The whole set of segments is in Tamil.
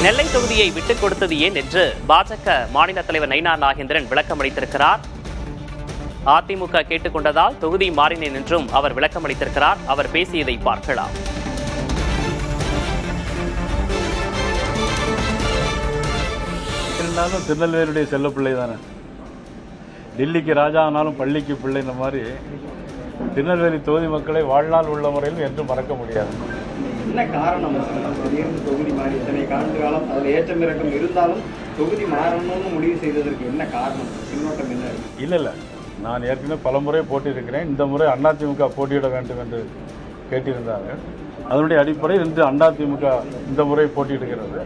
நெல்லை தொகுதியை விட்டுக் கொடுத்தது ஏன் என்று பாஜக மாநில தலைவர் நயினார் நாகேந்திரன் விளக்கம் அளித்திருக்கிறார். அதிமுக கேட்டுக்கொண்டதால் தொகுதி மாறினேன் என்றும் அவர் விளக்கம் அளித்திருக்கிறார். அவர் பேசியதை பார்க்கலாம். இருந்தாலும் திருநெல்வேலியுடைய செல்ல பிள்ளை தானே. டெல்லிக்கு ராஜா ஆனாலும் பள்ளிக்கு பிள்ளை. இந்த மாதிரி திருநெல்வேலி தொகுதி மக்களை வாழ்நாள் உள்ள முறையில் என்றும் மறக்க முடியாது. என்ன காரணம்? தொகுதி மாறி இத்தனை ஆண்டு காலம் அதில் ஏற்றம் இறக்கம் இருந்தாலும் தொகுதி மாறணும்னு முடிவு செய்ததற்கு என்ன காரணம்? பின்னோட்டம் என்ன? இல்லை, நான் ஏற்கனவே பல முறை போட்டியிருக்கிறேன். இந்த முறை அதிமுக போட்டியிட வேண்டும் என்று கேட்டிருந்தார்கள். அதனுடைய அடிப்படையில் இன்று அதிமுக இந்த முறை போட்டியிடுகிறது.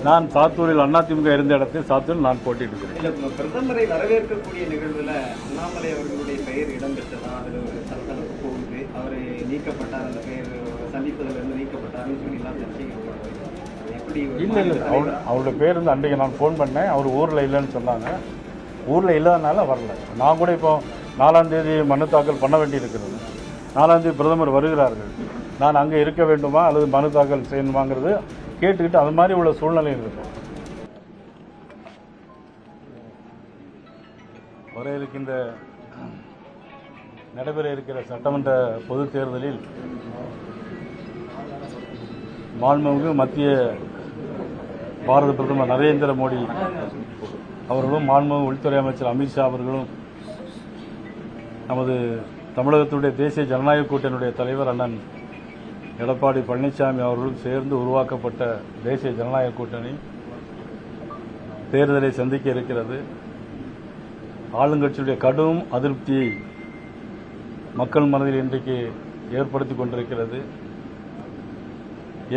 நான் சாத்தூரில் அதிமுக இருந்த இடத்தில் சாத்தூரில் நான் போட்டியிடுகிறேன். பிரதமரை வரவேற்கக்கூடிய நிகழ்வில் அண்ணாமலை அவர்களுடைய பெயர் இடம்பெற்றதா? அதில் ஒரு சலசலப்பு போகுது. அவர் நீக்கப்பட்டார், அந்த பெயர் சந்திப்பதிலிருந்து நீக்கப்பட்டார்னு சொல்லி எல்லாம் சர்ச்சைக்கப்படுறது. எப்படி? இல்லை, அவருடைய பேர் வந்து அன்றைக்கு நான் ஃபோன் பண்ணேன். அவர் ஊரில் இல்லைன்னு சொன்னாங்க. ஊரில் இல்லாதனால வரல. நான் கூட இப்போ 4ஆம் தேதி மனு தாக்கல் பண்ண வேண்டியிருக்கிறது. 4ஆம் தேதி பிரதமர் வருகிறார்கள். நான் அங்கே இருக்க வேண்டுமா அல்லது மனு தாக்கல் செய்யணுமாங்கிறது கேட்டுக்கிட்டு அது மாதிரி உள்ள சூழ்நிலை இருக்கும். நடைபெற இருக்கிற சட்டமன்ற பொதுத் தேர்தலில் மாண்புமிகு மத்திய பாரத பிரதமர் நரேந்திர மோடி அவர்களும் மாண்புமிகு உள்துறை அமைச்சர் அமித்ஷா அவர்களும் நமது தமிழகத்துடைய தேசிய ஜனநாயக கூட்டணியுடைய தலைவர் அண்ணன் எடப்பாடி பழனிசாமி அவர்களும் சேர்ந்து உருவாக்கப்பட்ட தேசிய ஜனநாயக கூட்டணி தேர்தலை சந்திக்க இருக்கிறது. ஆளுங்கட்சியுடைய கடும் அதிருப்தியை மக்கள் மனதில் இன்றைக்கு ஏற்படுத்திக் கொண்டிருக்கிறது.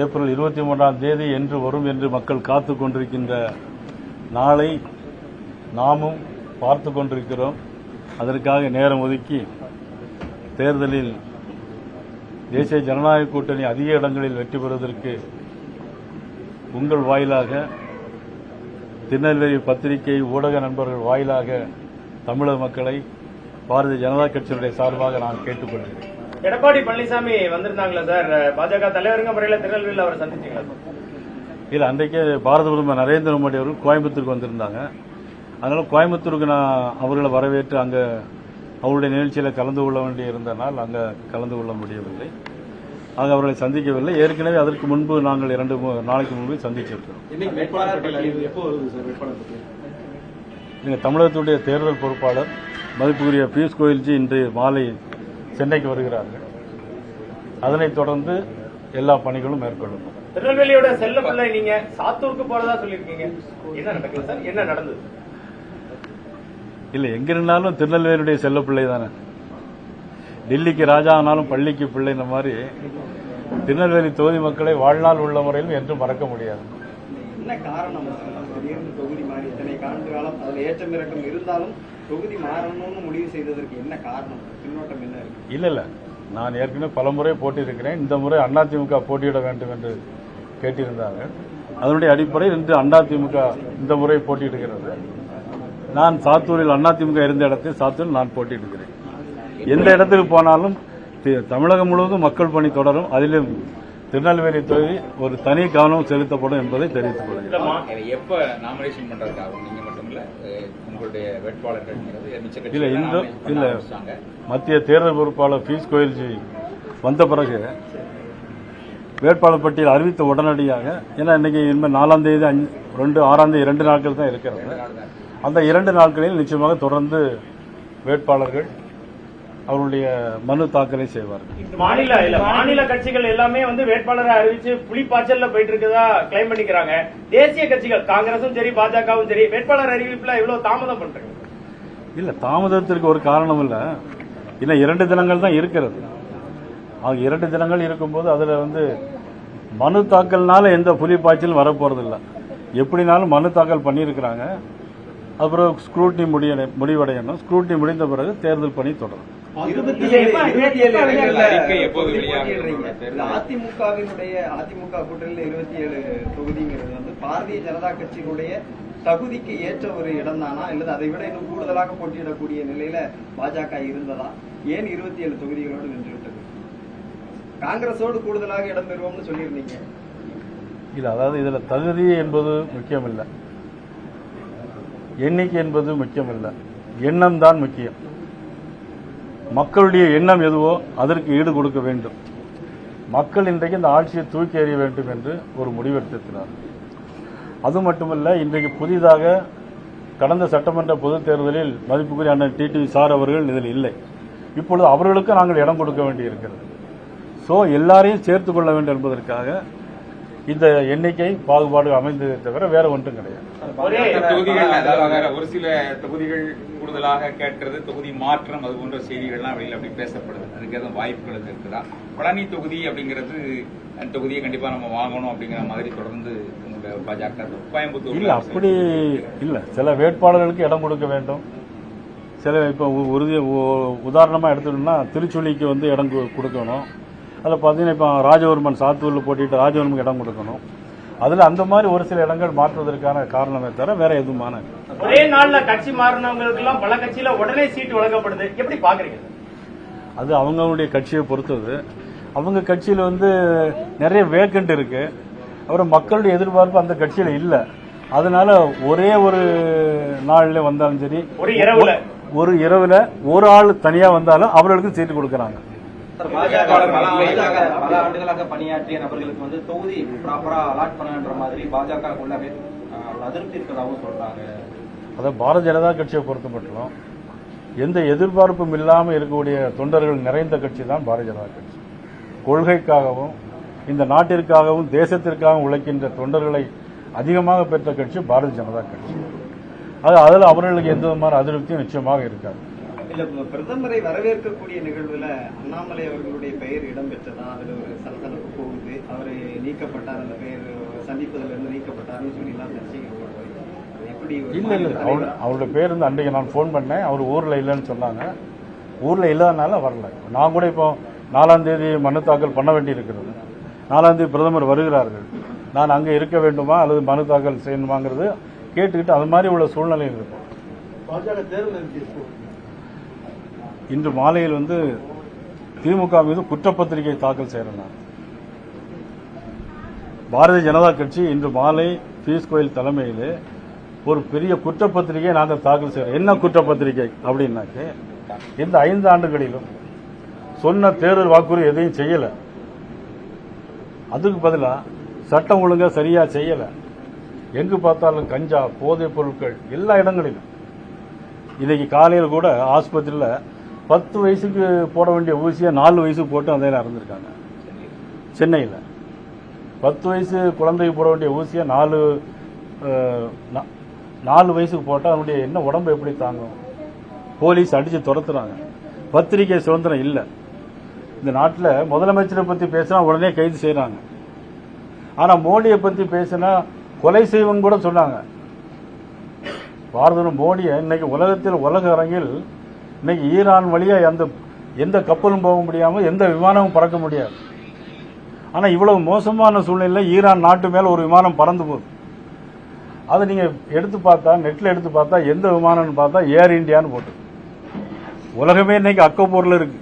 ஏப்ரல் 23ஆம் தேதி என்று வரும் என்று மக்கள் காத்துக் கொண்டிருக்கின்ற நாளை நாமும் பார்த்து கொண்டிருக்கிறோம். அதற்காக நேரம் ஒதுக்கி தேர்தலில் தேசிய ஜனநாயக கூட்டணி அதிக இடங்களில் வெற்றி பெறுவதற்கு உங்கள் வாயிலாக, திருநெல்வேலி பத்திரிகை ஊடக நண்பர்கள் வாயிலாக தமிழக மக்களை பாரதிய ஜனதா கட்சியினுடைய சார்பாக நான் கேட்டுக்கொள்கிறேன். எடப்பாடி பழனிசாமி வந்திருந்தாங்களா சார்? பாஜக தலைவருங்க முறையில் திருநெல்வேலியில் அவரை சந்திச்சீங்களா? இல்லை, அன்றைக்கே பாரத பிரதமர் நரேந்திர மோடி அவர்கள் கோயம்புத்தூருக்கு வந்திருந்தாங்க. அதனால கோயம்புத்தூருக்கு நான் அவர்களை வரவேற்று அங்கே அவருடைய நிகழ்ச்சியில் கலந்து கொள்ள வேண்டி இருந்தனால் அங்கே கலந்து கொள்ள முடியவில்லை. ஆக அவர்களை சந்திக்கவில்லை. ஏற்கனவே அதற்கு முன்பு நாங்கள் 2-3 நாளைக்கு முன்பு சந்திச்சிருக்கிறோம். தமிழகத்துடைய தேர்தல் பொறுப்பாளர் மதிப்புக்குரிய பியூஷ் கோயல்ஜி இன்று மாலை சென்னைக்கு வருகிறார்கள். அதனைத் தொடர்ந்து எல்லா பணிகளும் மேற்கொள்ளும். திருநெல்வேலியோட செல்ல பிள்ளை நீங்க சாத்தூருக்கு போறதா சொல்லியிருக்கீங்க. என்ன நடக்குது சார்? என்ன நடந்தது? இல்லை, எங்கிருந்தாலும் திருநெல்வேலியுடைய செல்ல பிள்ளை தானே. டெல்லிக்கு ராஜா ஆனாலும் பள்ளிக்கு பிள்ளை. இந்த மாதிரி திருநெல்வேலி தொகுதி மக்களை வாழ்நாள் உள்ள முறையில் என்றும் மறக்க முடியாது. என்ன காரணம்? தொகுதி மாறி இத்தனை ஆண்டு காலம் அதில் ஏற்றம் இறக்கம் இருந்தாலும் தொகுதி மாறணும்னு முடிவு செய்ததற்கு என்ன காரணம்? பின்னோட்டம் என்ன? இல்லை, நான் ஏற்கனவே பல முறை போட்டியிருக்கிறேன். இந்த முறை அதிமுக போட்டியிட வேண்டும் என்று கேட்டிருந்தார்கள். அதனுடைய அடிப்படையில் இன்று அதிமுக இந்த முறை போட்டியிடுகிறது. நான் சாத்தூரில் அதிமுக இருந்த இடத்தில் சாத்தூரில் நான் போட்டியிடுகிறேன். எந்த இடத்துக்கு போனாலும் தமிழகம் முழுவதும் மக்கள் பணி தொடரும். அதிலும் திருநெல்வேலி தொகுதி ஒரு தனி கவனம் செலுத்தப்படும் என்பதை தெரிவித்துக் கொள்கிறேன். இல்லை, மத்திய தேர்தல் பொறுப்பாளர் பியூஷ் கோயல்ஜி வந்த பிறகு வேட்பாளர் பட்டியல் அறிவித்த உடனடியாக, ஏன்னா இன்னைக்கு இனிமேல் 4ஆம் தேதி 6ஆம் தேதி 2 நாட்கள் தான் இருக்கிறது. அந்த 2 நாட்களில் நிச்சயமாக தொடர்ந்து வேட்பாளர்கள் அவருடைய மனு தாக்கலை செய்வார்கள். மாநில கட்சிகள் எல்லாமே வேட்பாளரை அறிவிச்சு புலிப்பாய்ச்சல்ல போயிட்டு இருக்கதா கிளைம் பண்ணிக்கிறாங்க. தேசிய கட்சிகள் காங்கிரசும் சரி பாஜகவும் சரி வேட்பாளர் அறிவிப்புல இவ்வளவு தாமதம் பண்றாங்க. இல்ல, தாமதத்திற்கு ஒரு காரணம் இல்ல. இன்னும் 2 தினங்கள் தான் இருக்கிறது. 2 தினங்கள் இருக்கும்போது அதுல மனு தாக்கல்னால எந்த புலிப்பாய்ச்சலும் வரப்போறதில்லை. எப்படினாலும் மனு தாக்கல் பண்ணியிருக்கிறாங்க. அப்புறம் ஸ்க்ரூட்டினி முடிவடையணும். ஸ்க்ரூட்டினி முடிந்த பிறகு தேர்தல் பணி தொடரும். அதிமுக கூட்டணியில் 27 தொகுதிங்கிறது பாரதிய ஜனதா கட்சியினுடைய தகுதிக்கு ஏற்ற ஒரு இடம் தானா, அல்லது அதை விட இன்னும் கூடுதலாக போட்டியிடக்கூடிய நிலையில பாஜக இருந்ததா? ஏன் 27 தொகுதிகளோடு நின்றுவிட்டது? காங்கிரஸோடு கூடுதலாக இடம் பெறுவோம்னு சொல்லியிருந்தீங்க. இல்லை, அதாவது இதில் தகுதி என்பது முக்கியமில்லை, எண்ணிக்கை என்பது முக்கியமில்லை, எண்ணம் தான் முக்கியம். மக்களுடைய எண்ணம் எதுவோ அதற்கு ஈடு கொடுக்க வேண்டும். மக்கள் இன்றைக்கு இந்த ஆட்சியை தூக்கி எறிய வேண்டும் என்று ஒரு முடிவெடுத்திருக்கிறார். அது மட்டுமல்ல, இன்றைக்கு புதிதாக கடந்த சட்டமன்ற பொதுத் தேர்தலில் மதிப்புக்குரிய அண்ணன் டிடிவி சார் அவர்கள் இதில் இல்லை. இப்பொழுது அவர்களுக்கு நாங்கள் இடம் கொடுக்க வேண்டியிருக்கிறது. ஸோ எல்லாரையும் சேர்த்துக் கொள்ள வேண்டும் என்பதற்காக இந்த எண்ணிக்கை பாகுபாடு அமைந்ததை தவிர வேற ஒன்றும் கிடையாது. தொகுதிகள் அதாவது ஒரு சில தொகுதிகள் கூடுதலாக கேட்கிறது, தொகுதி மாற்றம், அது போன்ற செய்திகள்லாம் வெளியில் அப்படி பேசப்படுது. அதுக்கு எதுவும் வாய்ப்புகள் இருக்குதா? பழனி தொகுதி அப்படிங்கிறது தொகுதியை கண்டிப்பா நம்ம வாங்கணும் அப்படிங்கிற மாதிரி தொடர்ந்து பாஜக கோயம்புத்தூர் இல்ல, அப்படி இல்ல. சில வேட்பாளர்களுக்கு இடம் கொடுக்க வேண்டும். சில இப்ப உதாரணமா எடுத்துட்டோம்னா திருச்சுழிக்கு வந்து இடம் கொடுக்கணும். அதில் பார்த்தீங்கன்னா இப்போ ராஜவர்மன் சாத்தூரில் போட்டிட்டு ராஜவர்மனுக்கு இடம் கொடுக்கணும். அதில் அந்த மாதிரி ஒரு சில இடங்கள் மாற்றுவதற்கான காரணமே தவிர வேற எதுவுமான. ஒரே நாள்ல கட்சி மாறினவங்களுக்கு எல்லாம் பல கட்சியில உடனே சீட்டு வழங்கப்படுது, எப்படி பாக்குறீங்க? அது அவங்களுடைய கட்சியை பொறுத்தது. அவங்க கட்சியில் வந்து நிறைய வேக்கண்ட் இருக்கு. அப்புறம் மக்களுடைய எதிர்பார்ப்பு அந்த கட்சியில இல்லை. அதனால ஒரே ஒரு நாள்ல வந்தாலும் சரி, ஒரு இரவுல ஒரு ஆள் தனியா வந்தாலும் அவர்களுக்கு சீட்டு கொடுக்கறாங்க. பாஜக பல ஆண்டுகளாக பணியாற்றிய நபர்களுக்கு வந்து தொகுதி ப்ராப்பரா அலாட் பண்ணன்ற மாதிரி பாஜகவுக்குள்ளவே அதிருப்தி இருக்கிறதாகவும் சொல்றாங்க. அதாவது பாரதிய ஜனதா கட்சியை பொறுத்த மட்டும் எந்த எதிர்பார்ப்பும் இல்லாமல் இருக்கக்கூடிய தொண்டர்கள் நிறைந்த கட்சி தான் பாரதிய ஜனதா கட்சி. கொள்கைக்காகவும் இந்த நாட்டிற்காகவும் தேசத்திற்காகவும் உழைக்கின்ற தொண்டர்களை அதிகமாக பெற்ற கட்சி பாரதிய ஜனதா கட்சி. அதில் அவர்களுக்கு எந்த விதமான அதிருப்தியும் நிச்சயமாக இருக்காது. இல்ல, பிரதமரை வரவேற்கக்கூடிய நிகழ்வுல அண்ணாமலை அவர்களுடைய பெயர் இடம்பெற்றதா? அதுல ஒரு சலசலப்பு போகுது. அவரு நீக்கப்பட்டார், அந்த பெயர் சந்திப்பதில் இருந்து நீக்கப்பட்டார்னு சொல்லி எல்லாம் எப்படி? இல்ல, அவருடைய பேர் வந்து அன்றைக்கு நான் போன் பண்ணேன். அவர் ஊர்ல இல்லைன்னு சொன்னாங்க. ஊர்ல இல்லாதனால வரல. நான் கூட இப்போ 4ஆம் தேதி மனு தாக்கல் பண்ண வேண்டி இருக்கிறது. 4ஆம் தேதி பிரதமர் வருகிறார்கள். நான் அங்க இருக்க வேண்டுமா அல்லது மனு தாக்கல் செய்யணுமாங்கிறது கேட்டுக்கிட்டு அது மாதிரி உள்ள சூழ்நிலையில் இருக்கும். பாஜக தேர்தல் இன்று மாலையில் வந்து திமுக மீது குற்றப்பத்திரிகை தாக்கல் செய்யறேன். பாரதிய ஜனதா கட்சி இன்று மாலை பீஸ் கோயில் தலைமையில் ஒரு பெரிய குற்றப்பத்திரிகை நாங்கள் தாக்கல் செய்யறோம். என்ன குற்றப்பத்திரிகை அப்படின்னாக்க, இந்த 5 ஆண்டுகளிலும் சொன்ன தேர்தல் வாக்குறுதி எதையும் செய்யல. அதுக்கு பதிலா சட்டம் ஒழுங்கா சரியா செய்யல. எங்கு பார்த்தாலும் கஞ்சா, போதைப் பொருட்கள் எல்லா இடங்களிலும். இன்னைக்கு காலையில் கூட ஆஸ்பத்திரியில் 10 வயசுக்கு போட வேண்டிய ஊசியை 4 வயசுக்கு போட்டு அதில் இறந்துருக்காங்க. சென்னையில் 10 வயசு குழந்தைக்கு போட வேண்டிய ஊசியை 4 வயசுக்கு போட்டால் அவனுடைய என்ன உடம்பு எப்படி தாங்கும்? போலீஸ் அடிச்சு துரத்துறாங்க. பத்திரிகை சுதந்திரம் இல்லை. இந்த நாட்டில் முதலமைச்சரை பற்றி பேசினா உடனே கைது செய்யறாங்க. ஆனால் மோடியை பற்றி பேசினா கொலை செய்வன் கூட சொன்னாங்க. பாரத மோடியை இன்னைக்கு உலகத்தில் உலக அரங்கில் இன்னைக்கு ஈரான் வழியா எந்த கப்பலும் போக முடியாம எந்த விமானமும் பறக்க முடியாது. ஆனா இவ்வளவு மோசமான சூழ்நிலை ஈரான் நாட்டு மேல ஒரு விமானம் பறந்து போகுது. அதை நீங்க எடுத்து பார்த்தா, நெட்ல எடுத்து பார்த்தா எந்த விமானம்னு பார்த்தா ஏர் இந்தியான்னு போட்டு. உலகமே இன்னைக்கு அக்கப்போர்ல இருக்கு.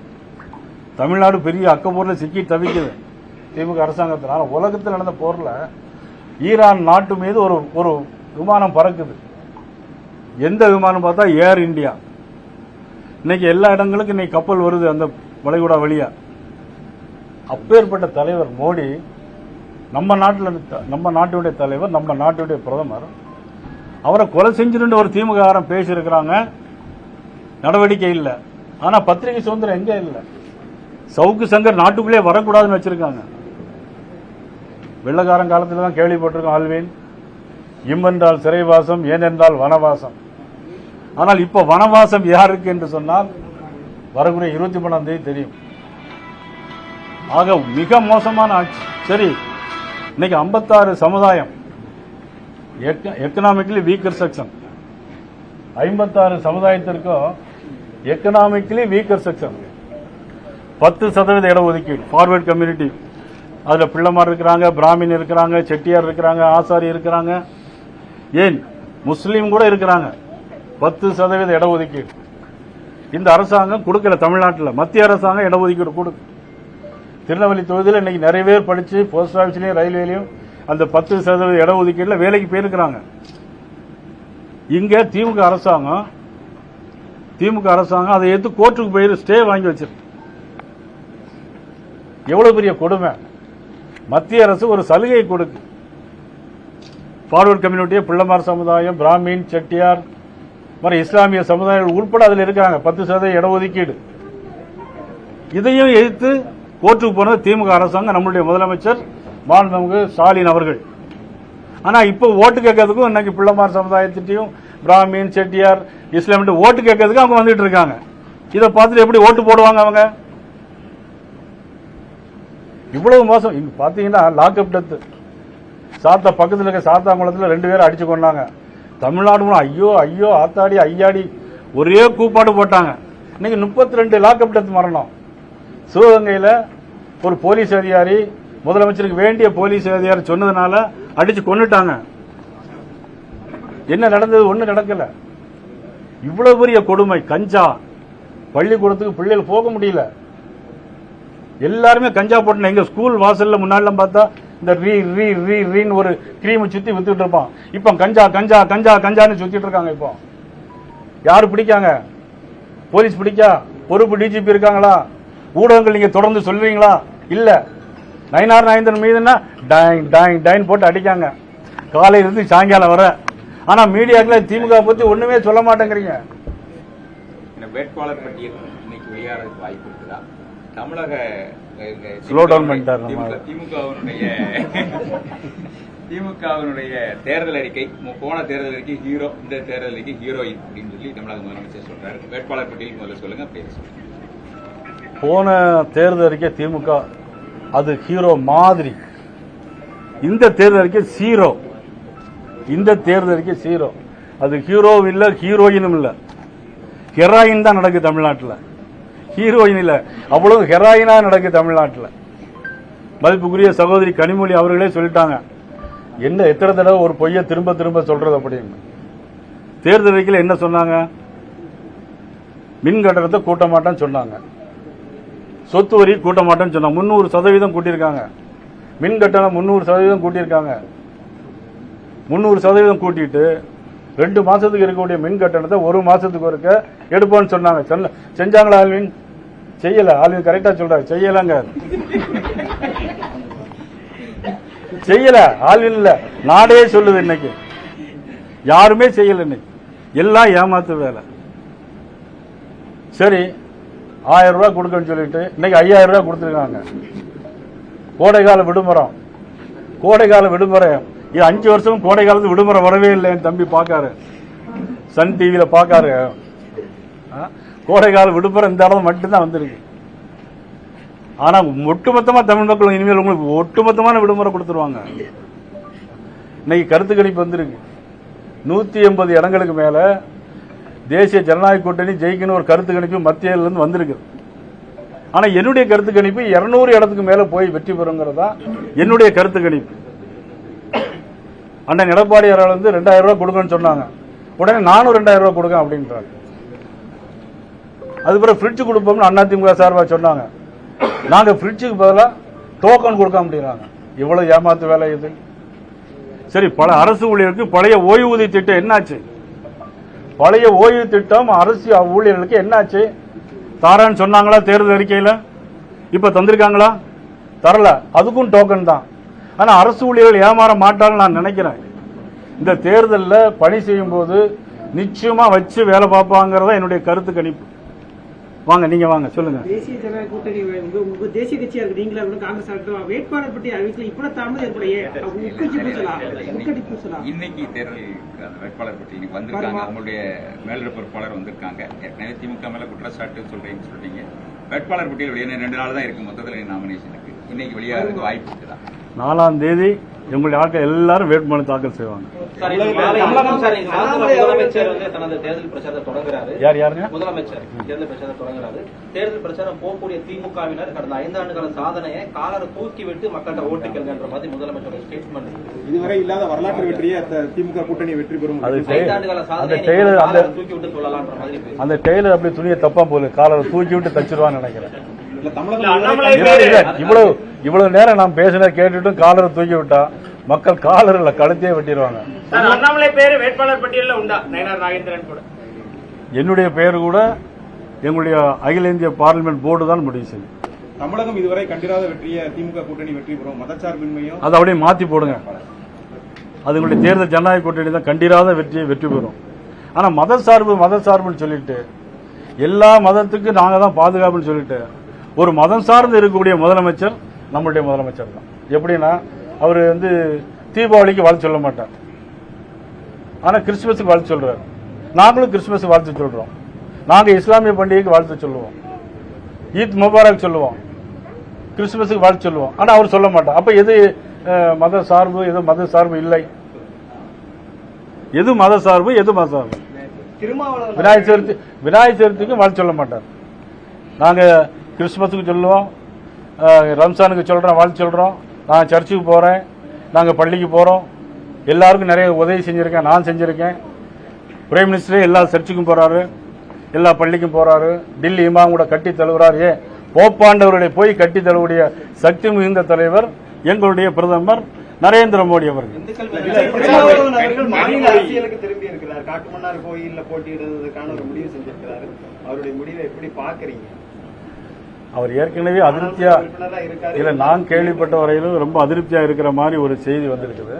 தமிழ்நாடு பெரிய அக்கப்போர்ல சிக்கி தவிக்குது திமுக அரசாங்கத்தினால. உலகத்தில் நடந்த போர்ல ஈரான் நாட்டு மீது ஒரு விமானம் பறக்குது. எந்த விமானம் பார்த்தா ஏர் இந்தியா. இன்னைக்கு எல்லா இடங்களுக்கும் இன்னைக்கு கப்பல் வருது அந்த வளைகுடா வழியா. அப்பேற்பட்ட தலைவர் மோடி, நம்ம நாட்டுடைய தலைவர், நம்ம நாட்டுடைய பிரதமர், அவரை கொலை செஞ்சிருந்து ஒரு திமுக பேசி இருக்கிறாங்க. நடவடிக்கை இல்லை. ஆனா பத்திரிகை சுதந்திரம் எங்க இல்லை? சவுக்கு சங்கர் நாட்டுக்குள்ளே வரக்கூடாதுன்னு வச்சிருக்காங்க. வெள்ளக்காரன் காலத்தில் தான் கேள்விப்பட்டிருக்கோம் ஆல்வின், என்றால் சிறைவாசம், ஏனென்றால் வனவாசம். ஆனால் இப்ப வனவாசம் யாருக்கு என்று சொன்னால் வரக்கூடிய 23ஆம் தேதி தெரியும். ஆக மிக மோசமான ஆட்சி. சரி, இன்னைக்கு 56 சமுதாயம், எக்கனாமிக்கலி வீக்கர் செக்ஷன், 56 சமுதாயத்திற்கும் எக்கனாமிக்கலி வீக்கர் செக்ஷன் 10% இடஒதுக்கீடு. ஃபார்வர்ட் கம்யூனிட்டி, அதுல பிள்ளைமார் இருக்கிறாங்க, பிராமின் இருக்கிறாங்க, செட்டியார் இருக்கிறாங்க, ஆசாரி இருக்கிறாங்க, ஏன் முஸ்லீம் கூட இருக்கிறாங்க. 10% இடஒதுக்கீடு இந்த அரசாங்கம் கொடுக்கல. தமிழ்நாட்டில் மத்திய அரசாங்கம் இடஒதுக்கீடு கொடுக்கு. திருநெல்வேலி தொகுதியில் இன்னைக்கு நிறைய பேர் படிச்சு போஸ்ட் ஆபீஸ்லயும் ரயில்வேலையும் அந்த 10% இடஒதுக்கீடுல வேலைக்கு போயிருக்கிறாங்க. இங்க திமுக அரசாங்கம் அதை எடுத்து கோர்ட்டுக்கு போயிரு ஸ்டே வாங்கி வச்சிருக்கு. எவ்வளவு பெரிய கொடுமை! மத்திய அரசு ஒரு சலுகை கொடுக்கு. ஃபார்வர்ட் கம்யூனிட்டியை பிள்ளைமார் சமுதாயம், பிராமின், செட்டியார், இஸ்லாமிய சமுதாயங்கள் உட்பட அதில் இருக்காங்க. 10% இடஒதுக்கீடு. இதையும் எதிர்த்து கோர்ட்டுக்கு போனது திமுக அரசாங்கம், நம்முடைய முதலமைச்சர் மாண்புமிகு ஸ்டாலின் அவர்கள். ஆனா இப்ப ஓட்டு கேட்கறதுக்கும் இன்னைக்கு பிள்ளைமார் சமுதாயத்திட்டையும் பிராமின், செட்டியார், இஸ்லாமிய ஓட்டு கேட்கறதுக்கு அவங்க வந்துட்டு இருக்காங்க. இதை பார்த்துட்டு எப்படி ஓட்டு போடுவாங்க அவங்க? இவ்வளவு மோசம். இங்க பாத்தீங்கன்னா லாக்அப் டெத் பக்கத்தில் இருக்க சாத்தாங்குளத்தில் 2 பேரை அடிச்சு கொண்டாங்க. தமிழ்நாடு ஐயோ ஐயோ ஆத்தாடி ஐயாடி ஒரே கூப்பாடு போட்டாங்க. இன்னைக்கு 32 லாக்அப் டெத் மரணம். சிவகங்கையில் ஒரு போலீஸ் அதிகாரி, முதலமைச்சருக்கு வேண்டிய போலீஸ் அதிகாரி சொன்னதுனால அடிச்சு கொன்னுட்டாங்க. என்ன நடந்தது? ஒண்ணு நடக்கல. இவ்வளவு பெரிய கொடுமை. கஞ்சா பள்ளிக்கூடத்துக்கு பிள்ளைகள் போக முடியல. எல்லாருமே கஞ்சா போட்டு எங்க ஸ்கூல் வாசல்ல முன்னாடி பார்த்தா இந்த ரீன்னு ஒரு கிரீம் சுத்தி வித்துட்டு இருப்பான். இப்ப கஞ்சா கஞ்சா கஞ்சா கஞ்சான்னு சுத்திட்டு இருக்காங்க. இப்போ யாரு பிடிக்காங்க? போலீஸ் பிடிக்கா? பொறுப்பு டிஜிபி இருக்காங்களா? ஊடகங்கள் நீங்க தொடர்ந்து சொல்றீங்களா? இல்ல. நயினார் நாயந்தன் மீதுன்னா டைன் டைன் டைன் போட்டு அடிக்காங்க காலையில இருந்து சாயங்காலம் வர. ஆனா மீடியாக்களை திமுக பத்தி ஒண்ணுமே சொல்ல மாட்டேங்கிறீங்க. வேட்பாளர் பட்டியல் இன்னைக்கு வெளியாகிறதுக்கு வாய்ப்பு இருக்குதா? தமிழக ஸ்லோ டவுன் பண்ணிட்டார். திமுகவினுடைய தேர்தல் அறிக்கை, போன தேர்தல் அறிக்கை ஹீரோ, இந்த தேர்தல் அறிக்கை ஹீரோயின் அப்படின்னு சொல்லி தமிழக முதலமைச்சர் சொல்றாரு. வேட்பாளர் பட்டியல் முதல்ல சொல்லுங்க, அப்படியே சொல்லுங்க. போன தேர்தல் அறிக்கை திமுக அது ஹீரோ மாதிரி. இந்த தேர்தல் அறிக்கை ஜீரோ. இந்த தேர்தல் அறிக்கை ஜீரோ. அது ஹீரோ இல்ல, ஹீரோயினும் இல்ல. ஹெராயின் தான் நடக்குது தமிழ்நாட்டில், ஹீரோயின் இல்ல. அவ்வளவு ஹெராயினா நடக்குது தமிழ்நாட்டில். மதிப்புக்குரிய சகோதரி கனிமொழி அவர்களே சொல்லிட்டாங்க, என்ன எத்தனை தடவை ஒரு பொய்யை திரும்ப திரும்ப சொல்றது அப்படின்னு. தேர்தல் அறிக்கையில் என்ன சொன்னாங்க? மின் கட்டணத்தை கூட்ட மாட்டேன்னு சொன்னாங்க, சொத்து வரி கூட்ட மாட்டேன்னு சொன்னாங்க. 300% கூட்டியிருக்காங்க. மின் கட்டணம் 300% கூட்டியிருக்காங்க. 300% கூட்டிட்டு 2 மாசத்துக்கு இருக்கக்கூடிய மின் கட்டணத்தை 1 மாசத்துக்கு ஒருக்க எடுப்போம்னு சொன்னாங்க. செஞ்சாங்களா ஆல்வின்? செய்யல. ஆல்வின் கரெக்டா சொல்றாங்க, செய்யலங்க. செய்யல. ஆல்வின் இல்ல, நாடே சொல்லுது. இன்னைக்கு யாருமே செய்யல. இன்னைக்கு எல்லாம் ஏமாத்து வேலை. சரி, 1000 ரூபாய் கொடுக்கன்னு சொல்லிட்டு இன்னைக்கு 5000 ரூபாய் கொடுத்துருக்காங்க. கோடைகால விடுமுறை 5 வருஷம் கோடை காலத்து விடுமுறை வரவே இல்லை. என் தம்பி பாக்காரு, சன் டிவியில பாக்காரு. கோடைகால விடுமுறை இந்த இடம் மட்டும்தான் வந்திருக்கு. ஆனா ஒட்டுமொத்தமா தமிழ் மக்கள் இனிமேல் உங்களுக்கு ஒட்டுமொத்தமான விடுமுறை கொடுத்துருவாங்க. இன்னைக்கு கருத்து கணிப்பு வந்திருக்கு. 180 இடங்களுக்கு மேல தேசிய ஜனநாயக கூட்டணி ஜெயிக்கணும் ஒரு கருத்து கணிப்பு மத்தியில இருந்து வந்திருக்கு. ஆனா என்னுடைய கருத்து கணிப்பு 200 இடத்துக்கு மேல போய் வெற்றி பெறுங்கிறதா என்னுடைய கருத்து கணிப்பு. அண்ணன் எடப்பாடி அவர்கள் 2000 ரூபாய் கொடுக்கணும்னு சொன்னாங்க. உடனே நானும் 2000 ரூபாய் கொடுக்க அப்படின்றாங்க. அது பிறகு ஃப்ரிட்ஜ் கொடுப்போம்னு அதிமுக சார்பா சொன்னாங்க. நாங்க ஃப்ரிட்ஜுக்கு பதிலாக டோக்கன் கொடுக்க அப்படிங்கிறாங்க. இவ்வளவு ஏமாத்து வேலை இது. சரி, பல அரசு ஊழியர்களுக்கு பழைய ஓய்வூதிய திட்டம் என்னாச்சு? பழைய ஓய்வு திட்டம் அரசு ஊழியர்களுக்கு என்னாச்சு? தாரான்னு சொன்னாங்களா தேர்தல் அறிக்கையில? இப்ப தந்திருக்காங்களா? தரல. அதுக்கும் டோக்கன் தான். ஆனா அரசு ஊழியர்கள் ஏமாற மாட்டான்னு நான் நினைக்கிறேன். இந்த தேர்தலில் பணி செய்யும் போது நிச்சயமா வச்சு வேலை பார்ப்பாங்கிறதா என்னுடைய கருத்து கணிப்பு. வாங்க, நீங்க வாங்க, சொல்லுங்க. தேசிய ஜனநாயக கூட்டணி உங்க தேசிய கட்சியா இருக்கு, நீங்களா காங்கிரஸ் ஆகட்டும், வேட்பாளர் பற்றி அறிவிக்கல இவ்வளவு தாமதம் ஏற்படைய இன்னைக்கு தேர்தல் வேட்பாளர் பற்றி இன்னைக்கு வந்திருக்காங்க. அவங்களுடைய மேலிட பொறுப்பாளர் வந்திருக்காங்க. ஏற்கனவே திமுக மேல குற்றச்சாட்டு சொல்றீங்க. வேட்பாளர் பட்டியல் வெளியே 2 நாள் தான் இருக்கு மொத்தத்தில் நாமினேஷனுக்கு. இன்னைக்கு வெளியாகிறதுக்கு வாய்ப்பு இருக்குதா? 4ஆம் தேதி எங்களுடைய ஆட்கள் எல்லாரும் வேட்புமனு தாக்கல் செய்வாங்க. முதலமைச்சர் தனது தேர்தல் பிரச்சாரத்தை தொடங்குறாரு. யாருங்க முதலமைச்சர் தேர்தல் பிரச்சாரம் தொடங்குறாரு. தேர்தல் பிரச்சாரம் போகக்கூடிய திமுகவினர் கடந்த 5 ஆண்டுகால சாதனையை காலரை தூக்கி விட்டு மக்கள்கிட்ட ஓட்டு கேளுங்கன்ற மாதிரி முதலமைச்சரோட ஸ்டேட்மெண்ட். இதுவரை இல்லாத வரலாற்று வெற்றியை திமுக கூட்டணி வெற்றி பெறும். 5 ஆண்டுகால சாதனையை தூக்கி விட்டு சொல்லலாம்ன்ற மாதிரி அந்த டெய்லர் அப்படி துணியை தப்பா போல காலரை தூக்கி விட்டு தச்சிருவான்னு நினைக்கிறேன். இவ்வளவு நேரம் நாம் பேசின கேட்டுட்டும் காலரை தூக்கி விட்டா மக்கள் காலரில் கழுத்தையே வெட்டிடுவாங்க. சார், அண்ணாமலை பேரு வேட்பாளர் பட்டியலில் உண்டா? நயினார் நாகேந்திரன் கூட என்னுடைய பெயர் கூட எங்களுடைய அகில இந்திய பார்லிமெண்ட் போர்டு தான் முடிவு செய்யும். தமிழகம் இதுவரை கண்டிராத வெற்றியை திமுக கூட்டணி வெற்றி பெறும், மதச்சார்பின்மையும் அதை அப்படியே மாற்றி போடுங்க. அது எங்களுடைய தேர்தல் ஜனநாயக கூட்டணி தான் கண்டிராத வெற்றியை வெற்றி பெறும். ஆனால் மதசார்புன்னு சொல்லிட்டு எல்லா மதத்துக்கும் நாங்கள் தான் பாதுகாப்புன்னு சொல்லிட்டு ஒரு மதம் சார்ந்து இருக்கக்கூடிய முதலமைச்சர் நம்மளுடைய முதலமைச்சர் தான். எப்படின்னா அவர் தீபாவளிக்கு வாழ்த்து சொல்ல மாட்டார், ஆனால் கிறிஸ்துமஸுக்கு வாழ்த்து சொல்றாரு. நாங்களும் கிறிஸ்துமஸ் வாழ்த்து சொல்றோம். நாங்கள் இஸ்லாமிய பண்டிகைக்கு வாழ்த்து சொல்லுவோம், ஈத் முபாரக் சொல்லுவோம், கிறிஸ்துமஸுக்கு வாழ்த்து சொல்லுவோம். ஆனால் அவர் சொல்ல மாட்டார். அப்ப எது மத சார்பு, எது மத சார்பு இல்லை? எது மத சார்பு, எது மத சார்பு? விநாயகர் சதுர்த்திக்கு வாழ்த்து சொல்ல மாட்டார். நாங்க கிறிஸ்துமஸுக்கு சொல்லுவோம், ரம்ஜானுக்கு சொல்றோம், வாழ்த்து சொல்றோம். நான் சர்ச்சுக்கு போறேன், நாங்க பள்ளிக்கு போறோம், எல்லாருக்கும் நிறைய உதவி செஞ்சிருக்கேன், நான் செஞ்சிருக்கேன். பிரைம் மினிஸ்டரே எல்லா சர்ச்சுக்கும் போறாரு, எல்லா பள்ளிக்கும் போறாரு, டில்லி இமாம் கூட கட்டி தழுவுறாரு. ஏன் போப்பாண்டவருடைய போய் கட்டி தழுவுடைய சக்தி மிகுந்த தலைவர் எங்களுடைய பிரதமர் நரேந்திர மோடி அவர்கள். மாநில அரசியலுக்கு திரும்பி இருக்கிறார். காட்டுமன்னார் கோயில்ல போட்டியிடுவதற்கான ஒரு முடிவு செஞ்சிருக்கிறாரு. அவருடைய முடிவை எப்படி பாக்குறீங்க? அவர் ஏற்கனவே அதிருப்தியா இல்ல, நான் கேள்விப்பட்ட வரையிலும் ரொம்ப அதிருப்தியா இருக்கிற மாதிரி ஒரு செய்தி வந்திருக்குது.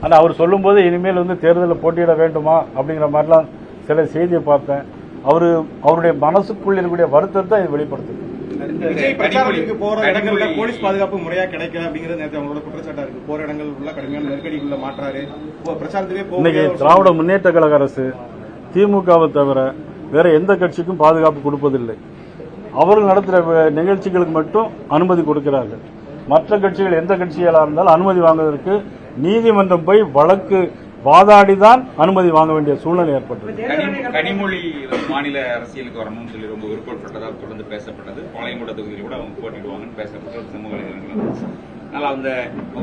ஆனா அவர் சொல்லும் போது இனிமேல் தேர்தலில் போட்டியிட வேண்டுமா அப்படிங்கிற மாதிரிலாம் சில செய்தியை பார்த்தேன். அவருடைய மனசுக்குள் இருக்கக்கூடிய வருத்தத்தை வெளிப்படுத்துது. விஜய் பிரச்சாரத்துக்கு போற இடங்கள்ல போலீஸ் பாதுகாப்பு முறையா கிடைக்கல அப்படிங்கறது நேற்று அவங்களோட குற்றச்சாட்டா இருக்கு. போற இடங்கள் உள்ள கடுமையான நெருக்கடிக்குள்ள மாற்றாரு. பிரச்சாரத்துக்கே இன்னைக்கு திராவிட முன்னேற்ற கழக அரசு திமுகவை தவிர வேற எந்த கட்சிக்கும் பாதுகாப்பு கொடுப்பதில்லை. அவர்கள் நடத்துகிற நிகழ்ச்சிகளுக்கு மட்டும் அனுமதி கொடுக்கிறார்கள். மற்ற கட்சிகள் எந்த கட்சிகளா இருந்தாலும் அனுமதி வாங்குவதற்கு நீதிமன்றம் போய் வழக்கு வாதாடிதான் அனுமதி வாங்க வேண்டிய சூழ்நிலை ஏற்பட்டது. கனிமொழி மாநில அரசியலுக்கு வரணும்னு சொல்லி ரொம்ப விருப்பப்பட்டதாக தொடர்ந்து பேசப்பட்டது. பாளையங்கோட தொகுதியில் கூட அவங்க போட்டிடுவாங்கன்னு பேசப்பட்ட சமூக வலைதளங்கள். ஆனால் அந்த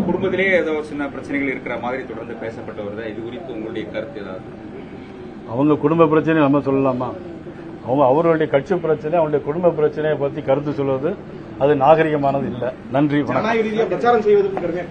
குடும்பத்திலேயே ஏதோ சின்ன பிரச்சனைகள் இருக்கிற மாதிரி தொடர்ந்து பேசப்பட்டு வருது. இது குறித்து உங்களுடைய கருத்து ஏதாவது? அவங்க குடும்ப பிரச்சனை நம்ம சொல்லலாமா? அவர்களுடைய கட்சி பிரச்சனை, அவங்களுடைய குடும்ப பிரச்சனையை பத்தி கருத்து சொல்வது அது நாகரிகமானது இல்லை. நன்றி. ஜனநாயக ரீதியாக பிரச்சாரம் செய்வதற்கு